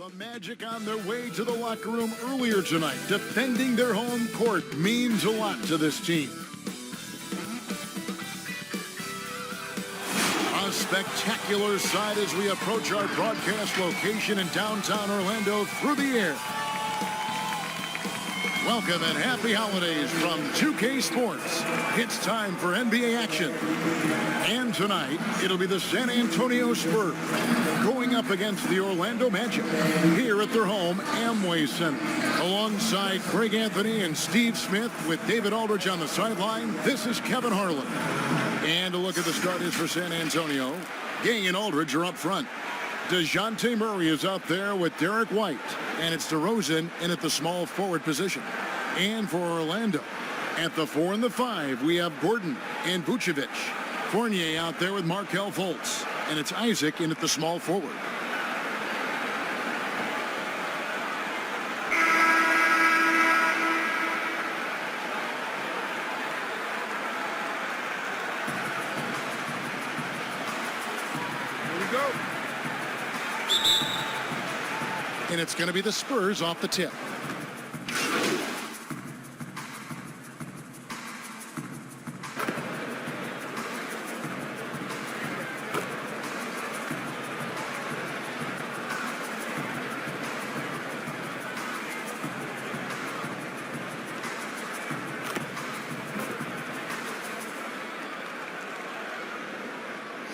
The Magic on their way to the locker room earlier tonight. Defending their home court means a lot to this team. A spectacular sight as we approach our broadcast location in downtown Orlando through the air. Welcome and happy holidays from 2K Sports. It's time for NBA action. And tonight, it'll be the San Antonio Spurs going up against the Orlando Magic here at their home Amway Center. Alongside Greg Anthony and Steve Smith with David Aldridge on the sideline, this is Kevin Harlan. And a look at the starters for San Antonio. Gegen and Aldridge are up front. DeJounte Murray is out there with Derek White. And it's DeRozan in at the small forward position. And for Orlando, at the 4 and the 5, we have Gordon and Vucevic. Fournier out there with Markelle Fultz. And it's Isaac in at the small forward. And it's going to be the Spurs off the tip.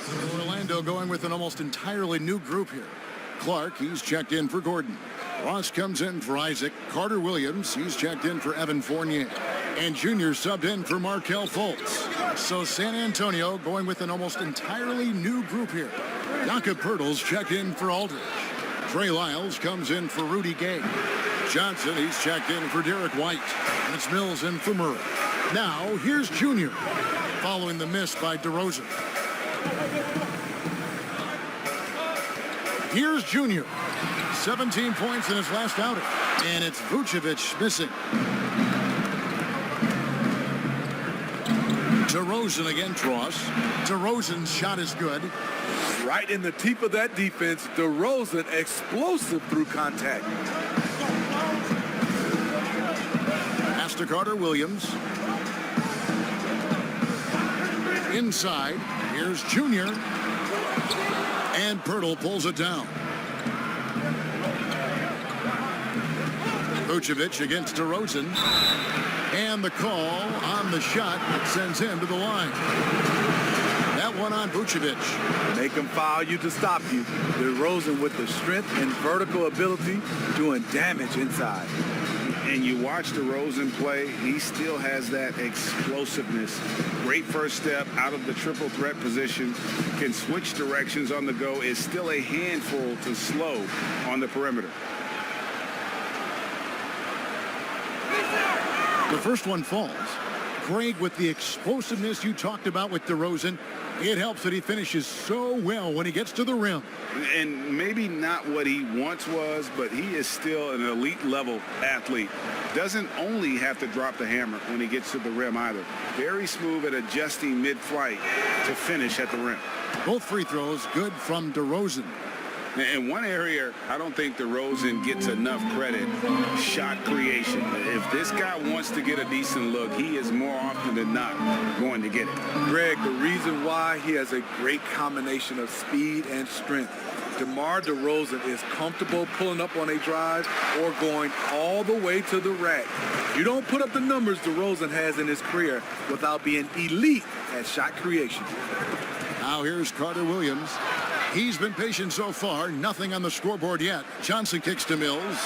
So Orlando going with an almost entirely new group here. Clark, he's checked in for Gordon. Ross comes in for Isaac. Carter Williams, he's checked in for Evan Fournier. And Junior subbed in for Markelle Fultz. So San Antonio going with an almost entirely new group here. Jakob Poeltl's checked in for Aldridge. Trey Lyles comes in for Rudy Gay. Johnson, he's checked in for Derek White. And it's Mills in for Murray. Now, here's Junior, following the miss by DeRozan. Here's Junior. 17 points in his last outing. And it's Vucevic missing. DeRozan against Ross. DeRozan's shot is good. Right in the teeth of that defense. DeRozan explosive through contact. Pass to Carter Williams. Inside. Here's Junior. And Poeltl pulls it down. Vucevic against DeRozan. And the call on the shot that sends him to the line. That one on Vucevic. Make him foul you to stop you. DeRozan with the strength and vertical ability doing damage inside. And you watch DeRozan play, he still has that explosiveness. Great first step out of the triple threat position. Can switch directions on the go. Is still a handful to slow on the perimeter. The first one falls. Greg, with the explosiveness you talked about with DeRozan, it helps that he finishes so well when he gets to the rim. And maybe not what he once was, but he is still an elite level athlete. Doesn't only have to drop the hammer when he gets to the rim either. Very smooth at adjusting mid-flight to finish at the rim. Both free throws good from DeRozan. In one area, I don't think DeRozan gets enough credit, shot creation. If this guy wants to get a decent look, he is more often than not going to get it. Greg, the reason why he has a great combination of speed and strength. DeMar DeRozan is comfortable pulling up on a drive or going all the way to the rack. You don't put up the numbers DeRozan has in his career without being elite at shot creation. Now here's Carter Williams. He's been patient so far. Nothing on the scoreboard yet. Johnson kicks to Mills.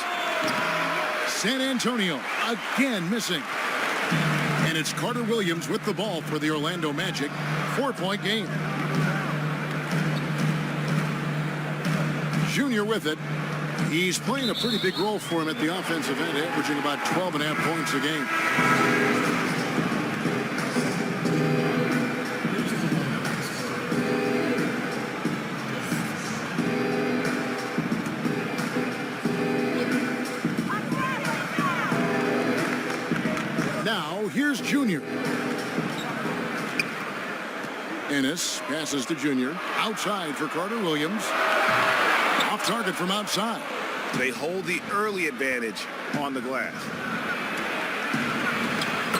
San Antonio again missing. And it's Carter Williams with the ball for the Orlando Magic. 4-point game. Junior with it. He's playing a pretty big role for him at the offensive end, averaging about 12.5 points a game. Now, here's Junior. Ennis passes to Junior. Outside for Carter Williams. Off target from outside. They hold the early advantage on the glass.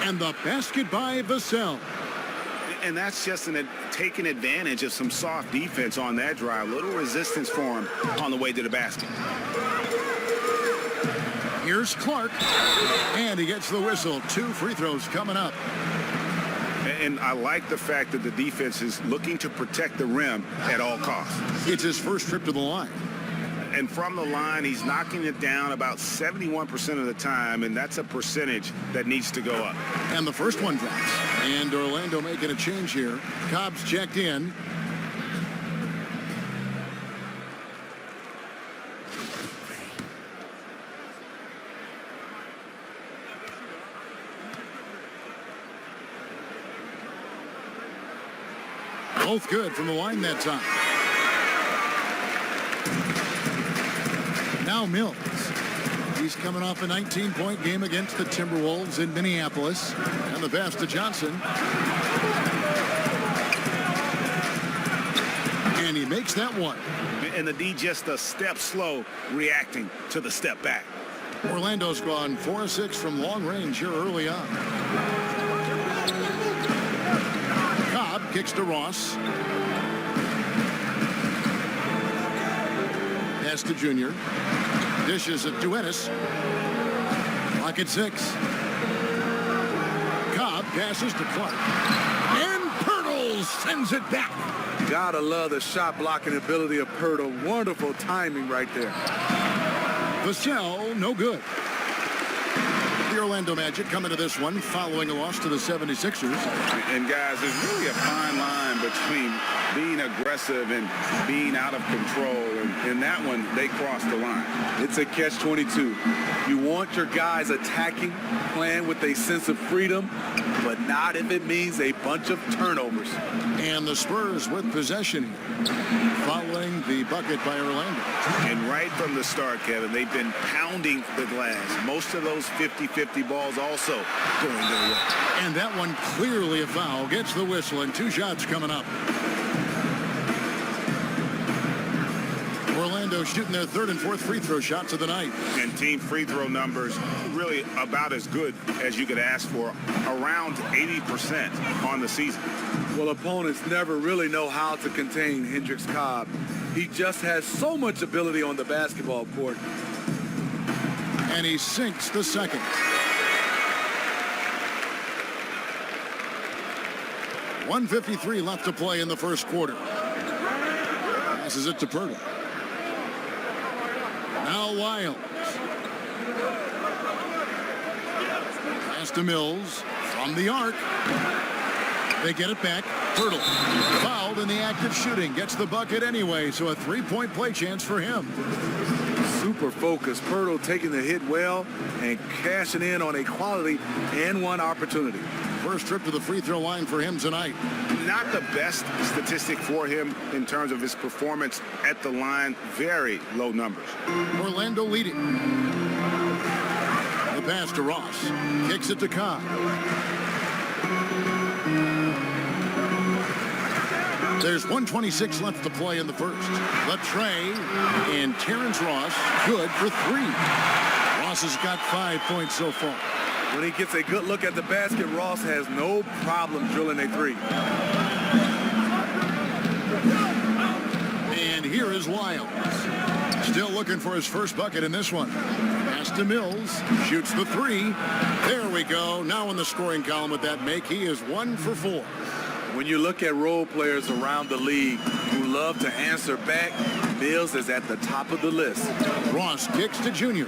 And the basket by Vassell. And that's just taking advantage of some soft defense on that drive. Little resistance for him on the way to the basket. Here's Clark. And he gets the whistle. 2 free throws coming up. And I like the fact that the defense is looking to protect the rim at all costs. It's his first trip to the line. And from the line, he's knocking it down about 71% of the time, and that's a percentage that needs to go up. And the first one drops. And Orlando making a change here. Cobb's checked in. Both good from the line that time. Now Mills. He's coming off a 19-point game against the Timberwolves in Minneapolis. And the pass to Johnson. And he makes that one. And the D just a step slow reacting to the step back. Orlando's gone 4-6 from long range here early on. Cobb kicks to Ross. Pass to Junior. Dishes it to Ennis. Clock at 6. Cobb passes to Clark. And Pirtle sends it back. Gotta love the shot blocking ability of Pirtle. Wonderful timing right there. Vassell, no good. The Orlando Magic coming to this one following a loss to the 76ers. And guys, there's really a fine line between being aggressive and being out of control. And in that one, they crossed the line. It's a catch-22. You want your guys attacking, playing with a sense of freedom, but not if it means a bunch of turnovers. And the Spurs with possession here, following the bucket by Orlando. And right from the start, Kevin, they've been pounding the glass. Most of those 50-50 balls also going their way. And that one clearly a foul. Gets the whistle and 2 shots coming up. Orlando shooting their 3rd and 4th free throw shots of the night. And team free throw numbers really about as good as you could ask for. Around 80% on the season. Well, opponents never really know how to contain Hendricks Cobb. He just has so much ability on the basketball court. And he sinks the second. .153 left to play in the first quarter. Passes it to Pirtle. Now Wiles. Pass to Mills. From the arc. They get it back. Pirtle fouled in the act of shooting. Gets the bucket anyway, so a 3-point play chance for him. Super focused. Pirtle taking the hit well and cashing in on a quality and one opportunity. First trip to the free throw line for him tonight. Not the best statistic for him in terms of his performance at the line. Very low numbers. Orlando leading. The pass to Ross. Kicks it to Cobb. There's 1:26 left to play in the first. The tray, and Terrence Ross good for 3. Ross has got 5 points so far. When he gets a good look at the basket, Ross has no problem drilling a 3. And here is Wiles. Still looking for his first bucket in this one. Pass to Mills. Shoots the 3. There we go. Now in the scoring column with that make, he is 1 for 4. When you look at role players around the league who love to answer back, Mills is at the top of the list. Ross kicks to Junior.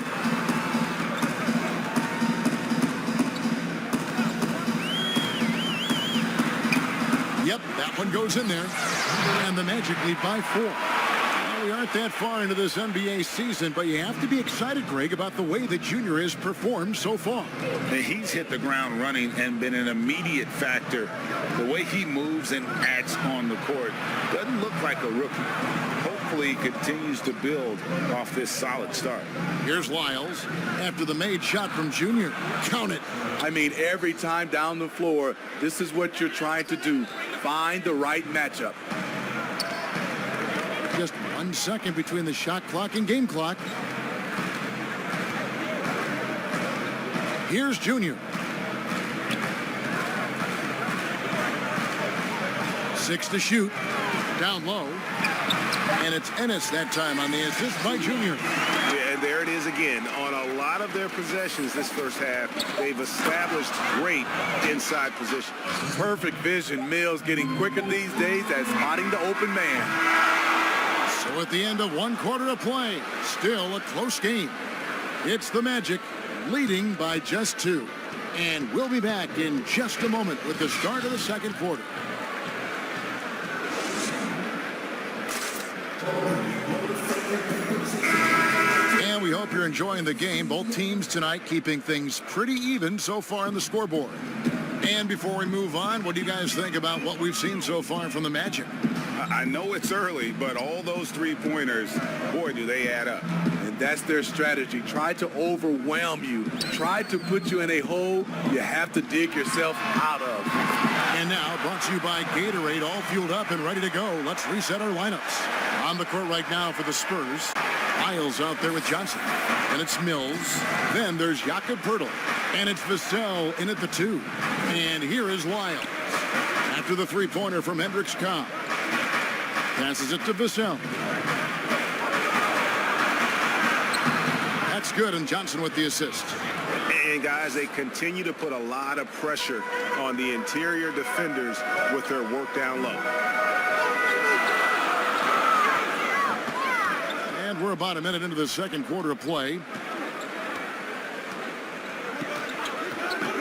Yep, that one goes in there. And the Magic lead by 4. Well, we aren't that far into this NBA season, but you have to be excited, Greg, about the way that Junior has performed so far. He's hit the ground running and been an immediate factor. The way he moves and acts on the court doesn't look like a rookie. Hopefully he continues to build off this solid start. Here's Wiles after the made shot from Junior. Count it. I mean, every time down the floor, this is what you're trying to do. Find the right matchup. Just 1 second between the shot clock and game clock. Here's Junior. 6 to shoot. Down low. And it's Ennis that time on the assist by Junior. Yeah, and there it is again. On a lot of their possessions this first half, they've established great inside position. Perfect vision. Mills getting quicker these days at spotting the open man. So at the end of 1 quarter of play, still a close game. It's the Magic leading by just 2. And we'll be back in just a moment with the start of the second quarter. And we hope you're enjoying the game. Both teams tonight keeping things pretty even so far on the scoreboard. And before we move on, what do you guys think about what we've seen so far from the Magic? I know it's early, but all those three-pointers, boy, do they add up. And that's their strategy. Try to overwhelm you. Try to put you in a hole you have to dig yourself out of. And now, brought to you by Gatorade, all fueled up and ready to go. Let's reset our lineups. On the court right now for the Spurs, Isles out there with Johnson. And it's Mills. Then there's Jakob Poeltl. And it's Vassell in at the 2. And here is Lyles. After the three-pointer from Hendricks Cobb. Passes it to Vassell. That's good, and Johnson with the assist. And guys, they continue to put a lot of pressure on the interior defenders with their work down low. And we're about a minute into the second quarter of play.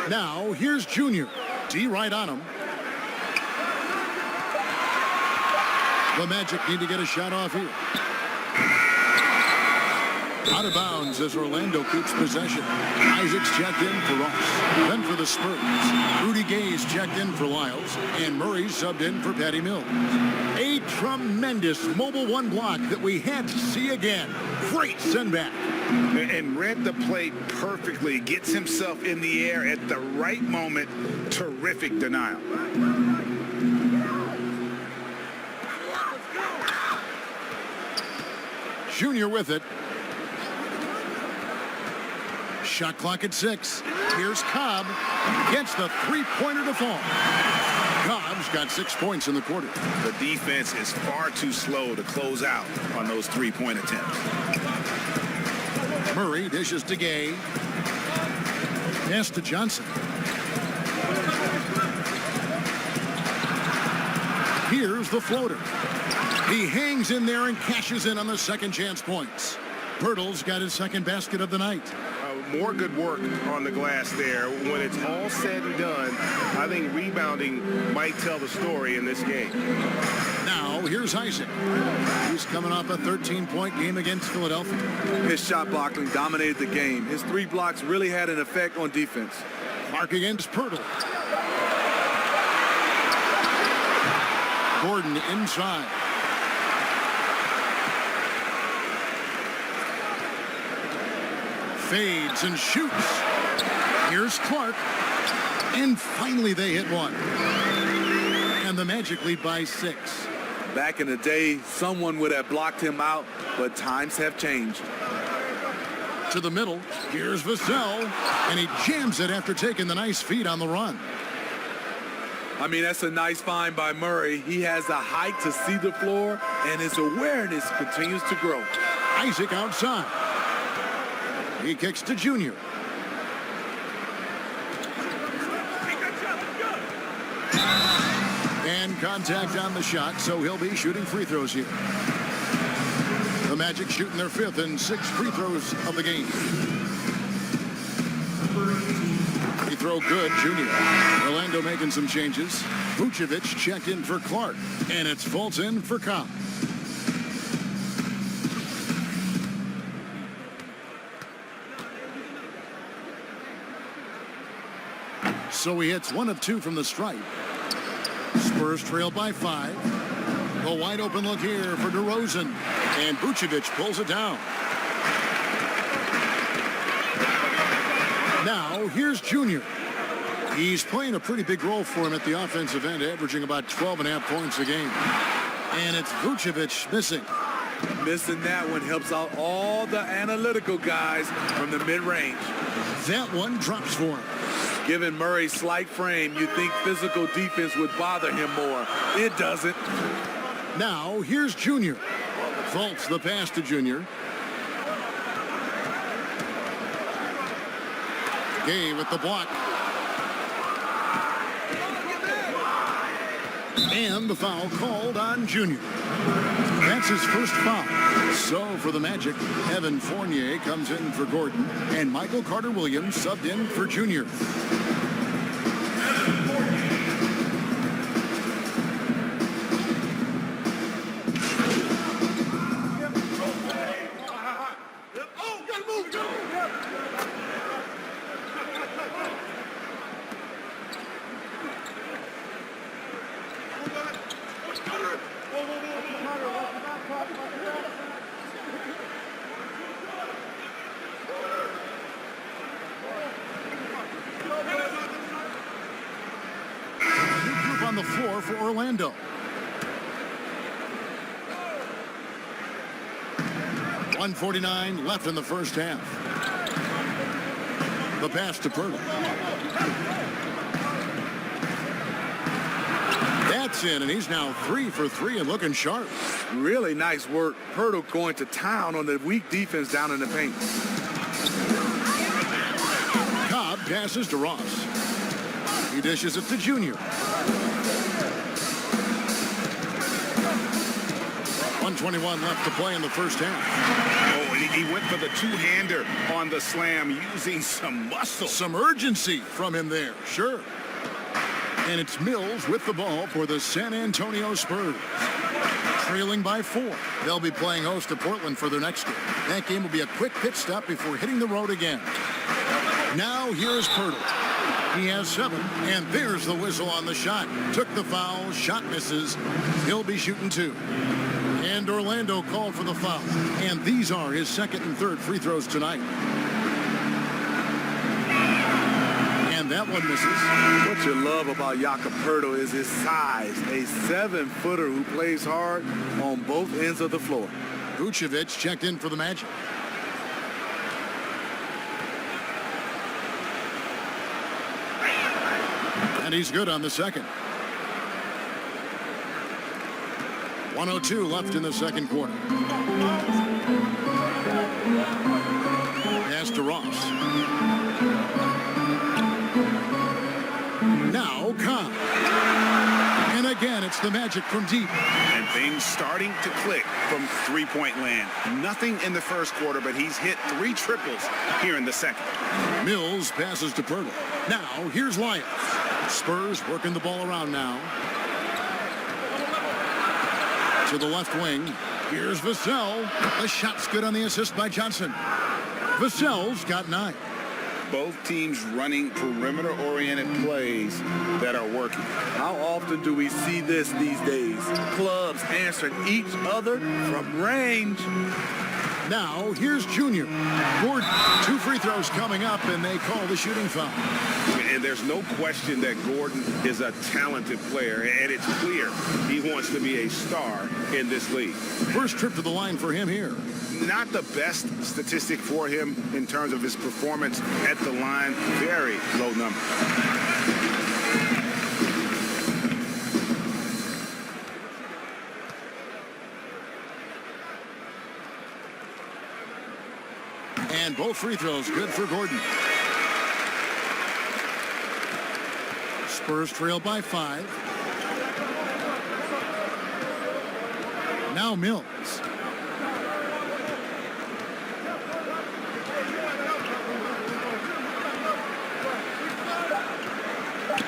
Now, here's Junior. D right on him. The Magic need to get a shot off here. Out of bounds as Orlando keeps possession. Isaac's checked in for Ross. Then for the Spurs, Rudy Gay's checked in for Lyles. And Murray's subbed in for Patty Mills. A tremendous mobile one block that we had to see again. Great send back. And read the play perfectly. Gets himself in the air at the right moment. Terrific denial. Junior with it. Shot clock at 6. Here's Cobb. Gets the three-pointer to fall. Cobb's got 6 points in the quarter. The defense is far too slow to close out on those three-point attempts. Murray dishes to Gay. Pass to Johnson. Here's the floater. He hangs in there and cashes in on the second chance points. Poeltl's got his second basket of the night. More good work on the glass there. When it's all said and done, I think rebounding might tell the story in this game. Now, here's Isaac. He's coming off a 13-point game against Philadelphia. His shot blocking dominated the game. His 3 blocks really had an effect on defense. Clark against Poeltl. Gordon inside. Fades and shoots. Here's Clark. And finally they hit one. And the Magic lead by 6. Back in the day, someone would have blocked him out, but times have changed. To the middle. Here's Vassell. And he jams it after taking the nice feed on the run. I mean, that's a nice find by Murray. He has the height to see the floor, and his awareness continues to grow. Isaac outside. He kicks to Junior. And contact on the shot, so he'll be shooting free throws here. The Magic shooting their 5th and 6th free throws of the game. Free throw good, Junior. Orlando making some changes. Vucevic checked in for Clark, and it's Fulton for Cobb. So he hits 1 of 2 from the stripe. Spurs trail by 5. A wide open look here for DeRozan. And Vucevic pulls it down. Now here's Junior. He's playing a pretty big role for him at the offensive end, averaging about 12.5 points a game. And it's Vucevic missing. Missing that one helps out all the analytical guys from the mid-range. That one drops for him. Given Murray's slight frame, you'd think physical defense would bother him more. It doesn't. Now, here's Junior. Faults the pass to Junior. Gay with the block. And the foul called on Junior. That's his first foul. So for the Magic, Evan Fournier comes in for Gordon, and Michael Carter-Williams subbed in for Junior. On the floor for Orlando. .149 left in the first half. The pass to Pirtle. That's in, and he's now 3 for 3 and looking sharp. Really nice work. Pirtle going to town on the weak defense down in the paint. Cobb passes to Ross. He dishes it to Junior. 1:21 left to play in the first half. Oh, and he went for the two-hander on the slam, using some muscle. Some urgency from him there, sure. And it's Mills with the ball for the San Antonio Spurs. Trailing by 4. They'll be playing host to Portland for their next game. That game will be a quick pit stop before hitting the road again. Now here's Pirtle. He has 7, and there's the whistle on the shot. Took the foul, shot misses. He'll be shooting 2. And Orlando called for the foul. And these are his second and third free throws tonight. And that one misses. What you love about Jakob Pirtle is his size. A 7-footer who plays hard on both ends of the floor. Vucevic checked in for the Magic. And he's good on the second. 1:02 left in the second quarter. Pass to Ross. Now Cobb. And again, it's the Magic from deep. And things starting to click from three-point land. Nothing in the first quarter, but he's hit 3 triples here in the second. Mills passes to Pirtle. Now, here's Lyons. Spurs working the ball around now. To the left wing. Here's Vassell. The shot's good on the assist by Johnson. Vassell's got 9. Both teams running perimeter-oriented plays that are working. How often do we see this these days? Clubs answering each other from range. Now, here's Junior. Gordon, 2 free throws coming up, and they call the shooting foul. And there's no question that Gordon is a talented player, and it's clear he wants to be a star in this league. First trip to the line for him here. Not the best statistic for him in terms of his performance at the line. Very low number. And both free throws good for Gordon. Spurs trail by 5. Now Mills.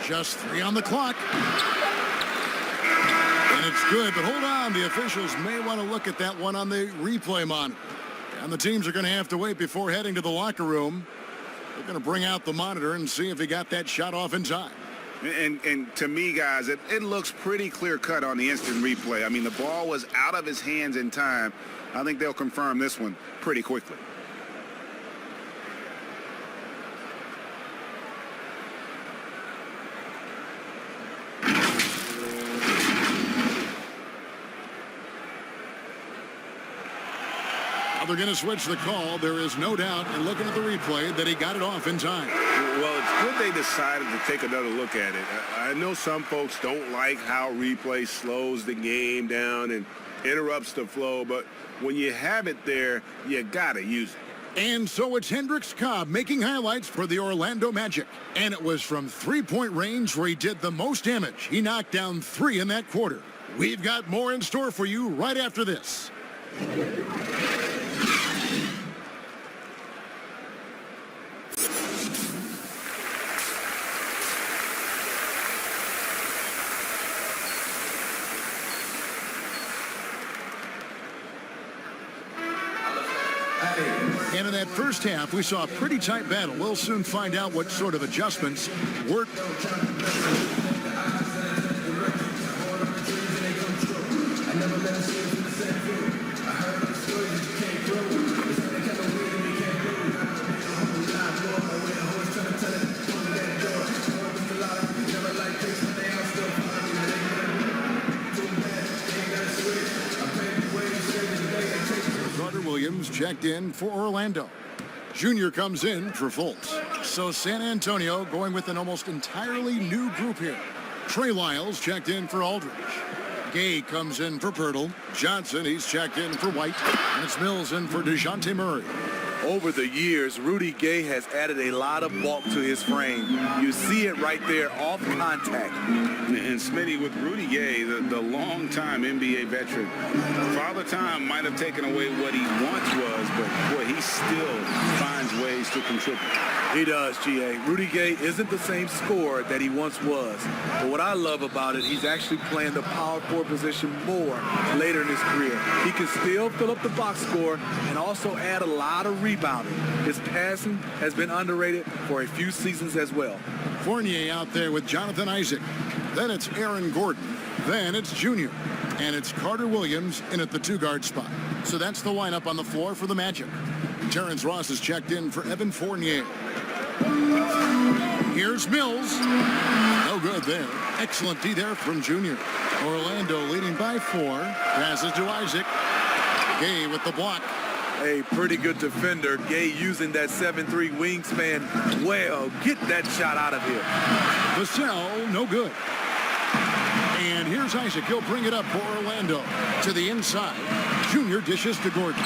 Just 3 on the clock. And it's good, but hold on. The officials may want to look at that one on the replay monitor. And the teams are going to have to wait before heading to the locker room. They're going to bring out the monitor and see if he got that shot off in time. And to me, guys, it looks pretty clear-cut on the instant replay. I mean, the ball was out of his hands in time. I think they'll confirm this one pretty quickly. Now they're going to switch the call. There is no doubt, and looking at the replay, that he got it off in time. Well, it's good they decided to take another look at it. I know some folks don't like how replay slows the game down and interrupts the flow, but when you have it there, you got to use it. And so it's Hendricks Cobb making highlights for the Orlando Magic. And it was from three-point range where he did the most damage. He knocked down 3 in that quarter. We've got more in store for you right after this. And in that first half, we saw a pretty tight battle. We'll soon find out what sort of adjustments worked. Williams checked in for Orlando. Junior comes in for Fultz. So San Antonio going with an almost entirely new group here. Trey Lyles checked in for Aldridge. Gay comes in for Pirtle. Johnson, he's checked in for White. And it's Mills in for DeJounte Murray. Over the years, Rudy Gay has added a lot of bulk to his frame. You see it right there off contact. And Smitty, with Rudy Gay, the long-time NBA veteran, Father Time might have taken away what he once was, but boy, he still finds ways to contribute. He does, G.A. Rudy Gay isn't the same scorer that he once was. But what I love about it, he's actually playing the power forward position more later in his career. He can still fill up the box score and also add a lot of rebounding. His passing has been underrated for a few seasons as well. Fournier out there with Jonathan Isaac. Then it's Aaron Gordon. Then it's Junior. And it's Carter Williams in at the 2-guard spot. So that's the lineup on the floor for the Magic. Terrence Ross is checked in for Evan Fournier. Here's Mills. No good there. Excellent D there from Junior. Orlando leading by 4. Passes to Isaac. Gay with the block. A pretty good defender. Gay using that 7'3" wingspan well. Get that shot out of here. Vassell, no good. And here's Isaac. He'll bring it up for Orlando. To the inside. Junior dishes to Gordon.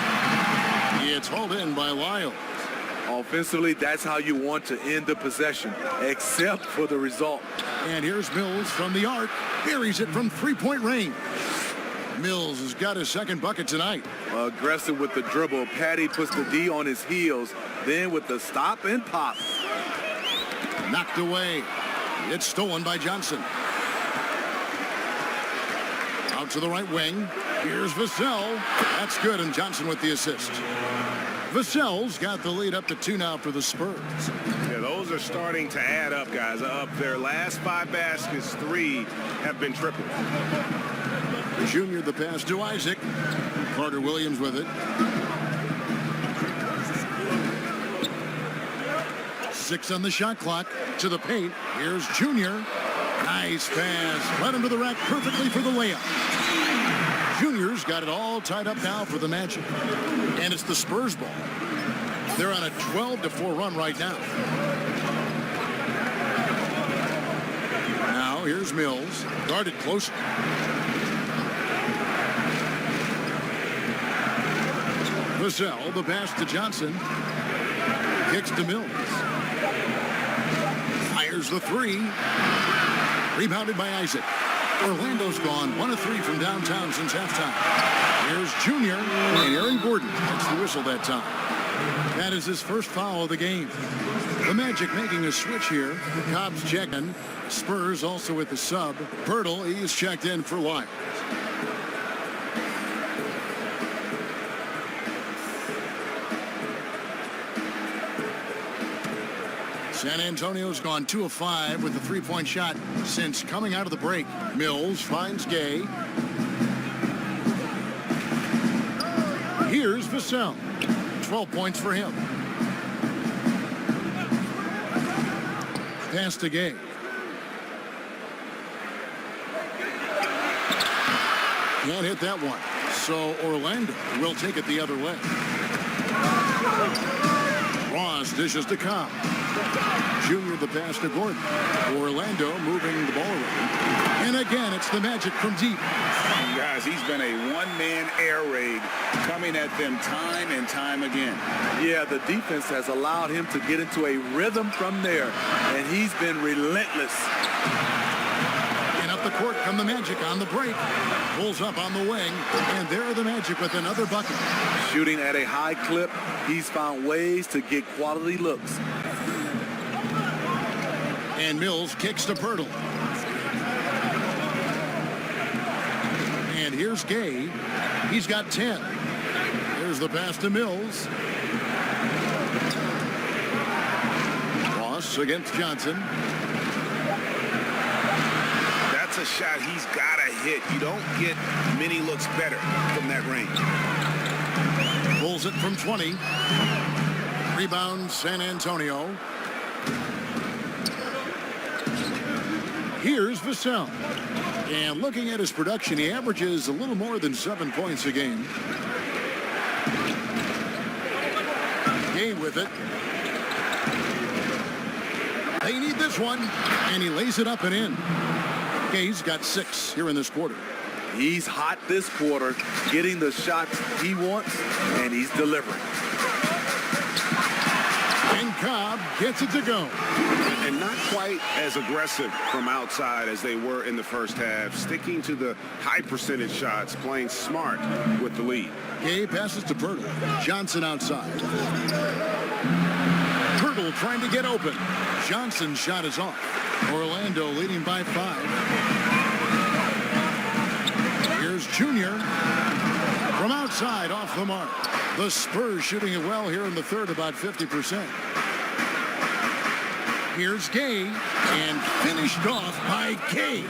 It's hauled in by Lyles. Offensively, that's how you want to end the possession, except for the result. And here's Mills from the arc. Buries it from three-point range. Mills has got his second bucket tonight. Aggressive with the dribble. Patty puts the D on his heels. Then with the stop and pop. Knocked away. It's stolen by Johnson. Out to the right wing. Here's Vassell. That's good, and Johnson with the assist. Vassell's got the lead up to 2 now for the Spurs. Yeah, those are starting to add up, guys. Up their last 5 baskets, 3 have been tripled. Junior the pass to Isaac. Carter Williams with it. 6 on the shot clock. To the paint. Here's Junior. Nice pass. Led him to the rack perfectly for the layup. Junior's got it all tied up now for the Magic. And it's the Spurs ball. They're on a 12-4 run right now. Now here's Mills. Guarded close. Vassell, the pass to Johnson. Kicks to Mills. Fires the 3. Rebounded by Isaac. Orlando's gone 1 of 3 from downtown since halftime. Here's Junior and Aaron Gordon. That's the whistle that time. That is his first foul of the game. The Magic making a switch here. Cobb's checking. Spurs also with the sub. Pirtle, he's checked in for Lyles. San Antonio's gone 2 of 5 with the 3-point shot since coming out of the break. Mills finds Gay. Here's Vassell. 12 points for him. Pass to Gay. Can't hit that one. So Orlando will take it the other way. Ross dishes to Cobb. Junior the pass to Gordon. Orlando moving the ball around. And again, it's the Magic from deep. Guys, he's been a one-man air raid coming at them time and time again. Yeah, the defense has allowed him to get into a rhythm from there, and he's been relentless. And up the court come the Magic on the break. Pulls up on the wing, and there are the Magic with another bucket. Shooting at a high clip, he's found ways to get quality looks. And Mills kicks to Pirtle. And here's Gay. He's got 10. There's the pass to Mills. Ross against Johnson. That's a shot he's got to hit. You don't get many looks better from that range. Pulls it from 20. Rebound San Antonio. Here's Vassell. And looking at his production, he averages a little more than 7 points a game. Gay with it. They need this one. And he lays it up and in. Gay's got 6 here in this quarter. He's hot this quarter, getting the shots he wants, and he's delivering. And Cobb gets it to go. And not quite as aggressive from outside as they were in the first half, sticking to the high percentage shots, playing smart with the lead. Gay passes to Pirtle. Johnson outside. Pirtle trying to get open. Johnson's shot is off. Orlando leading by 5. Here's Junior from outside off the mark. The Spurs shooting it well here in the third, about 50%. Here's Gay, and finished off by Gay.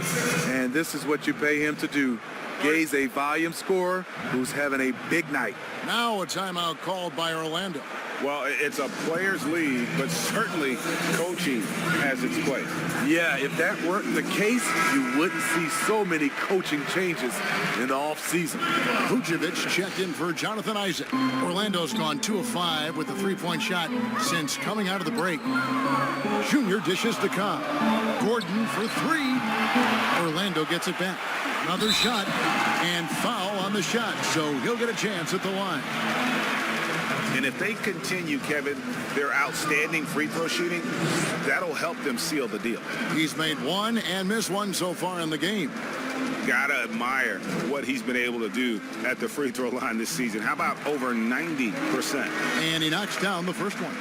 And this is what you pay him to do. Gay's a volume scorer who's having a big night. Now a timeout called by Orlando. Well, it's a player's league, but certainly coaching has its place. Yeah, if that weren't the case, you wouldn't see so many coaching changes in the offseason. Vucevic checked in for Jonathan Isaac. Orlando's gone 2 of 5 with a three-point shot since coming out of the break. Junior dishes to Cobb. Gordon for 3. Orlando gets it back. Another shot and foul on the shot, so he'll get a chance at the line. And if they continue, Kevin, their outstanding free throw shooting, that'll help them seal the deal. He's made 1 and missed 1 so far in the game. Gotta admire what he's been able to do at the free throw line this season. How about over 90%? And he knocks down the first one.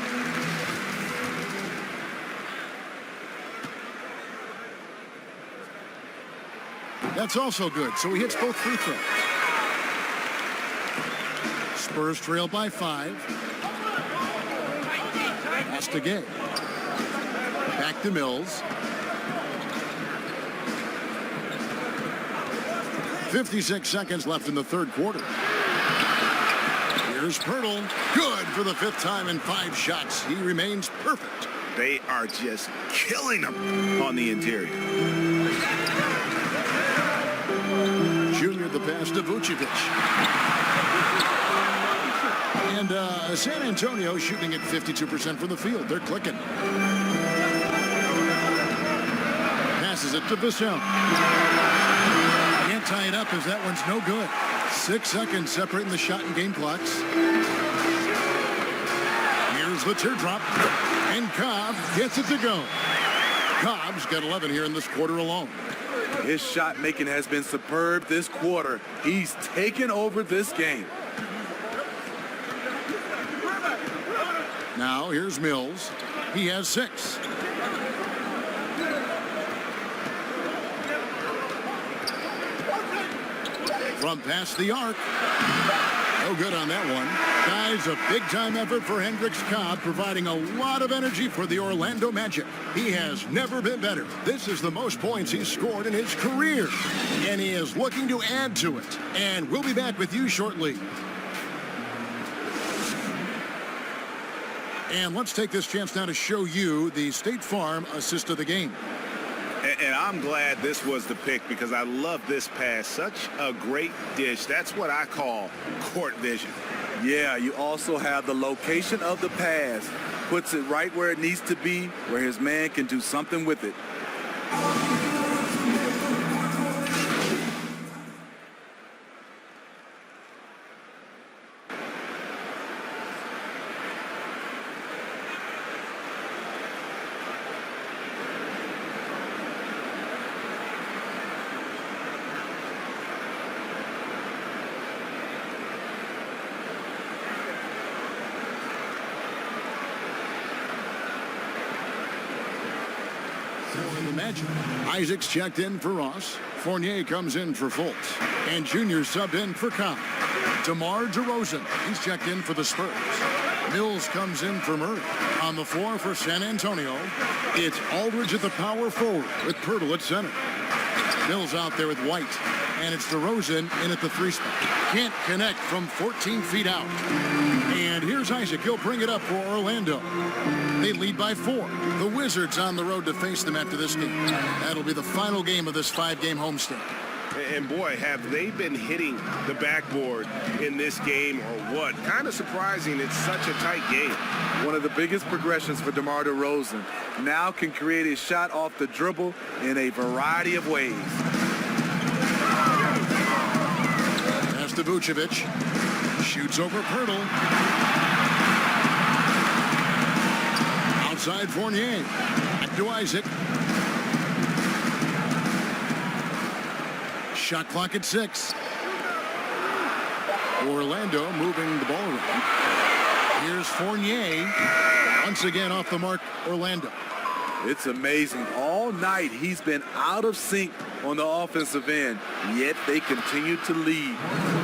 That's also good, so he hits both free throws. Spurs trail by 5. Pass to Gay. Back to Mills. 56 seconds left in the third quarter. Here's Pirtle. Good for the 5th time in 5 shots. He remains perfect. They are just killing them on the interior. Junior the pass to Vucevic. And San Antonio shooting at 52% from the field. They're clicking. Passes it to Vassell. Can't tie it up as that one's no good. 6 seconds separating the shot and game clocks. Here's the teardrop. And Cobb gets it to go. Cobb's got 11 here in this quarter alone. His shot making has been superb this quarter. He's taken over this game. Now here's Mills. He has 6. From past the arc. No good on that one. Guys, a big-time effort for Hendricks Cobb, providing a lot of energy for the Orlando Magic. He has never been better. This is the most points he's scored in his career, and he is looking to add to it. And we'll be back with you shortly. And let's take this chance now to show you the State Farm assist of the game. And I'm glad this was the pick because I love this pass. Such a great dish. That's what I call court vision. Yeah, you also have the location of the pass. Puts it right where it needs to be, where his man can do something with it. For the Magic, Isaac's checked in for Ross. Fournier comes in for Fultz. And Junior subbed in for Cobb. DeMar DeRozan, he's checked in for the Spurs. Mills comes in for Murray. On the floor for San Antonio, it's Aldridge at the power forward with Pirtle at center. Mills out there with White. And it's DeRozan in at the 3 spot. Can't connect from 14 feet out. And here's Isaac. He'll bring it up for Orlando. They lead by 4. The Wizards on the road to face them after this game. That'll be the final game of this 5-game homestand. And boy, have they been hitting the backboard in this game or what? Kind of surprising it's such a tight game. One of the biggest progressions for DeMar DeRozan. Now can create a shot off the dribble in a variety of ways. Pass to Vucevic. Shoots over Pirtle. Outside Fournier. Back to Isaac. Shot clock at 6. Orlando moving the ball around. Here's Fournier. Once again off the mark, Orlando. It's amazing. All night he's been out of sync on the offensive end, yet they continue to lead.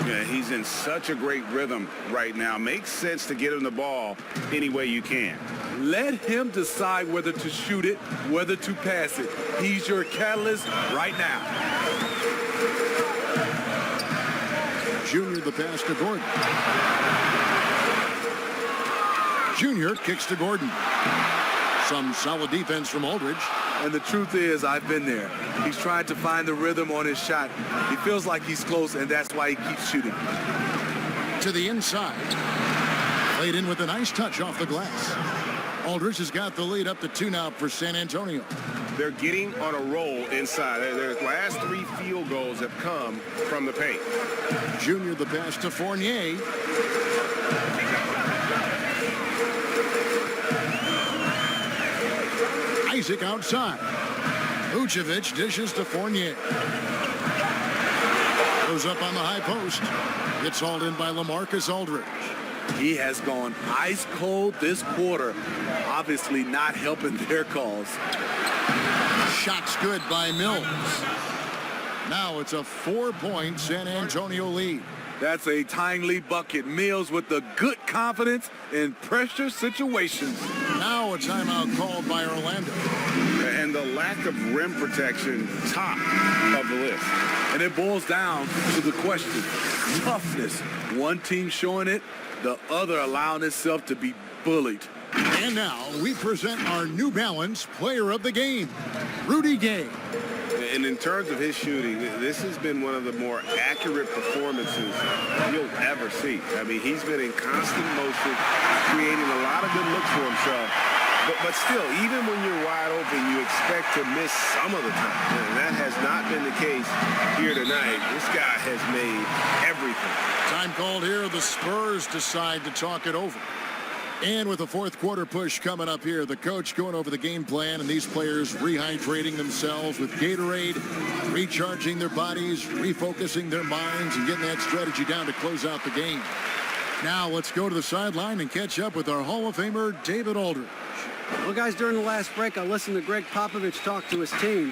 Yeah, he's in such a great rhythm right now. Makes sense to get him the ball any way you can. Let him decide whether to shoot it, whether to pass it. He's your catalyst right now. Junior the pass to Gordon. Junior kicks to Gordon. Some solid defense from Aldridge. And the truth is, I've been there. He's trying to find the rhythm on his shot. He feels like he's close, and that's why he keeps shooting. To the inside. Played in with a nice touch off the glass. Aldridge has got the lead up to 2 now for San Antonio. They're getting on a roll inside. Their last 3 field goals have come from the paint. Junior the pass to Fournier. Isaac outside. Vucevic dishes to Fournier. Goes up on the high post. It's hauled in by LaMarcus Aldridge. He has gone ice cold this quarter. Obviously not helping their cause. Shots good by Mills. Now it's a 4-point San Antonio lead. That's a timely bucket. Mills with the good confidence in pressure situations. Now a timeout called by Orlando. And the lack of rim protection, top of the list. And it boils down to the question, toughness. One team showing it, the other allowing itself to be bullied. And now we present our New Balance player of the game, Rudy Gay. And in terms of his shooting, this has been one of the more accurate performances you'll ever see. I mean, he's been in constant motion, creating a lot of good looks for himself. But still, even when you're wide open, you expect to miss some of the time. And that has not been the case here tonight. This guy has made everything. Time called here. The Spurs decide to talk it over. And with the 4th quarter push coming up here, the coach going over the game plan and these players rehydrating themselves with Gatorade, recharging their bodies, refocusing their minds, and getting that strategy down to close out the game. Now let's go to the sideline and catch up with our Hall of Famer, David Aldridge. Well, guys, during the last break, I listened to Greg Popovich talk to his team.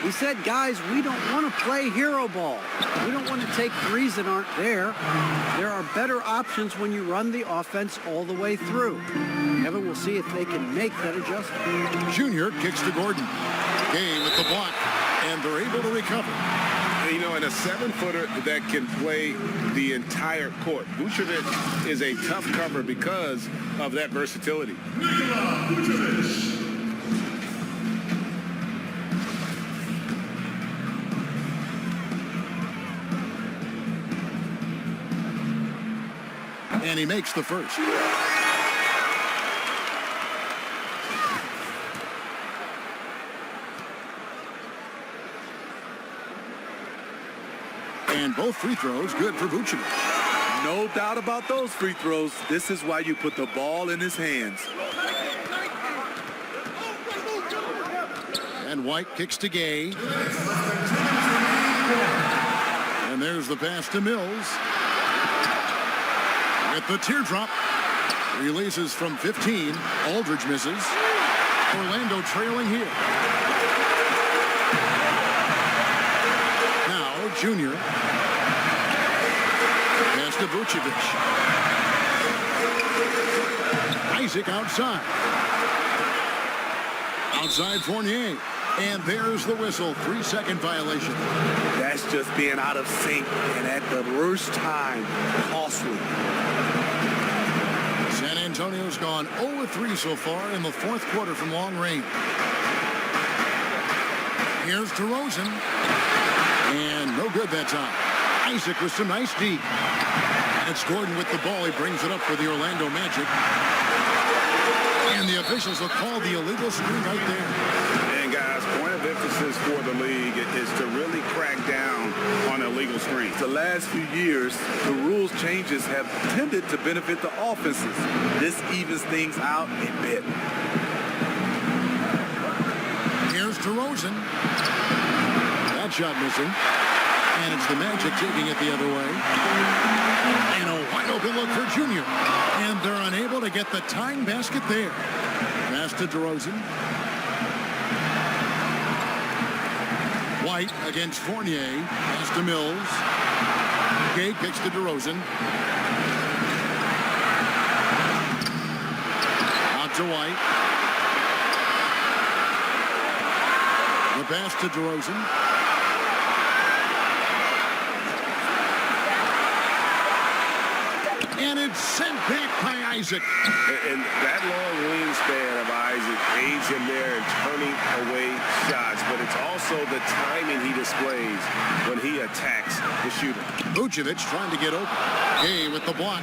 He said, guys, we don't want to play hero ball. We don't want to take threes that aren't there. There are better options when you run the offense all the way through. Evan, we'll see if they can make that adjustment. Junior kicks to Gordon. Gay with the block, and they're able to recover. You know, and a 7-footer that can play the entire court. Vucevic is a tough cover because of that versatility. And he makes the first. And both free throws good for Vucevic. No doubt about those free throws. This is why you put the ball in his hands. And White kicks to Gay. And there's the pass to Mills. With the teardrop. Releases from 15. Aldridge misses. Orlando trailing here. Now Junior. Pass to Vucevic. Isaac outside. Outside Fournier. And there's the whistle. 3-second violation. That's just being out of sync and at the worst time. Costly. San Antonio's gone 0-3 so far in the fourth quarter from long range. Here's DeRozan. And no good that time. Isaac with some nice D. It's Gordon with the ball. He brings it up for the Orlando Magic. And the officials will call the illegal screen right there. And guys, point of emphasis for the league is to really crack down on illegal screens. The last few years, the rules changes have tended to benefit the offenses. This evens things out a bit. Here's DeRozan. That shot missing. And it's the Magic taking it the other way. And a wide open look for Junior. And they're unable to get the tying basket there. Pass to DeRozan. White against Fournier. Pass to Mills. Gay kicks to DeRozan. Out to White. The pass to DeRozan. And it's sent back by Isaac. And that long wingspan of Isaac aids him there in turning away shots, but it's also the timing he displays when he attacks the shooter. Vucevic trying to get open. Gay with the block.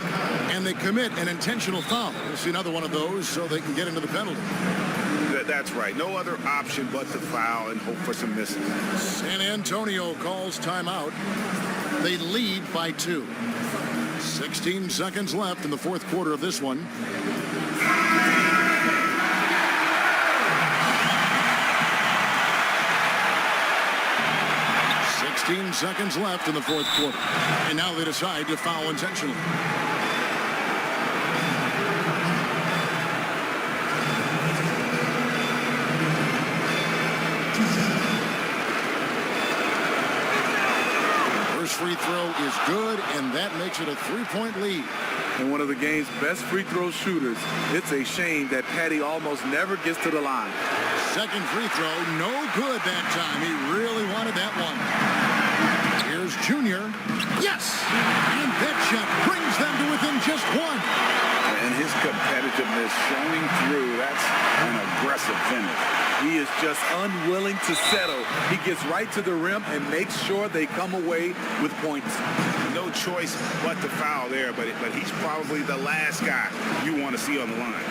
And they commit an intentional foul. We'll see another one of those so they can get into the penalty. That's right. No other option but to foul and hope for some misses. San Antonio calls timeout. They lead by 2. 16 seconds left in the fourth quarter of this one. Seconds left in the fourth quarter. And now they decide to foul intentionally. First free throw is good, and that makes it a 3-point lead. And one of the game's best free throw shooters. It's a shame that Patty almost never gets to the line. Second free throw, no good that time. He really wanted that one. Here's Junior. Yes! And that shot brings them to within just 1. And his competitiveness showing through. That's an aggressive finish. He is just unwilling to settle. He gets right to the rim and makes sure they come away with points. No choice but to foul there, but he's probably the last guy you want to see on the line.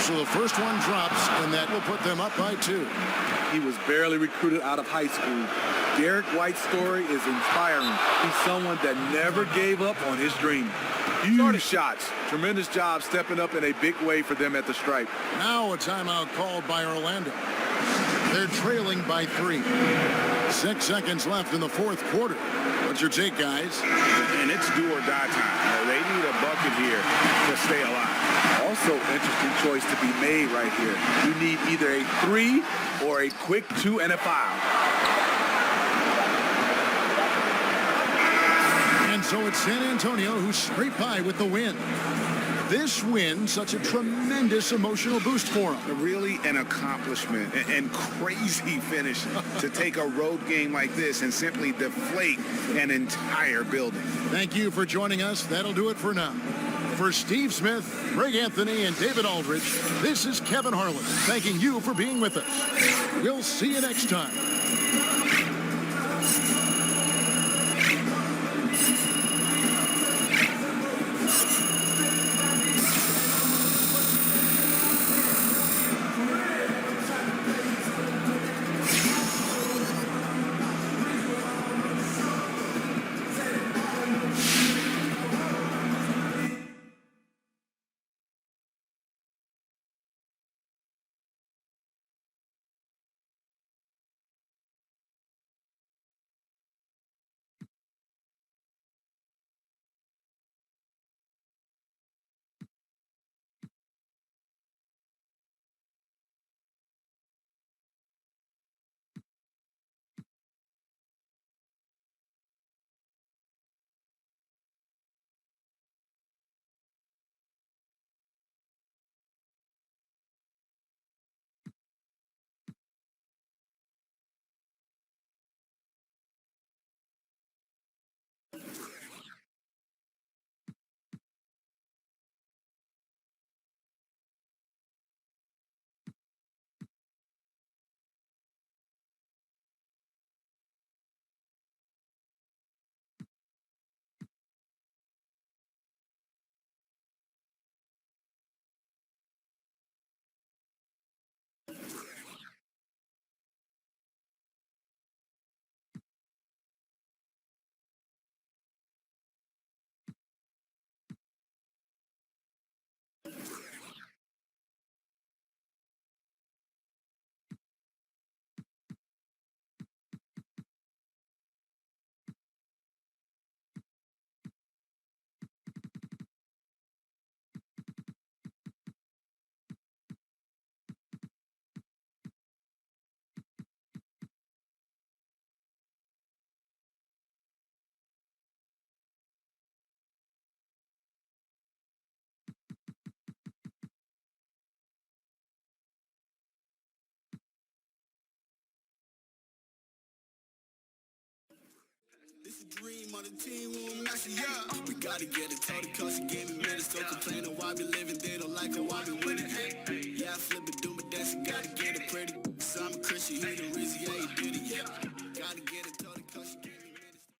So the first one drops, and that will put them up by 2. He was barely recruited out of high school. Derek White's story is inspiring. He's someone that never gave up on his dream. Huge shots. Tremendous job stepping up in a big way for them at the stripe. Now a timeout called by Orlando. They're trailing by 3. 6 seconds left in the fourth quarter. What's your take, guys? And it's do or die time. They need a bucket here to stay alive. Also, interesting choice to be made right here. You need either a 3 or a quick 2 and a foul. And so it's San Antonio who scraped by with the win. This win, such a tremendous emotional boost for them. Really an accomplishment and crazy finish to take a road game like this and simply deflate an entire building. Thank you for joining us. That'll do it for now. For Steve Smith, Greg Anthony, and David Aldrich, this is Kevin Harlan thanking you for being with us. We'll see you next time. It's a dream on the team, we won't mess it up. We gotta get it told, cause he gave me minutes, don't complain of why we living, they don't like it, why we win.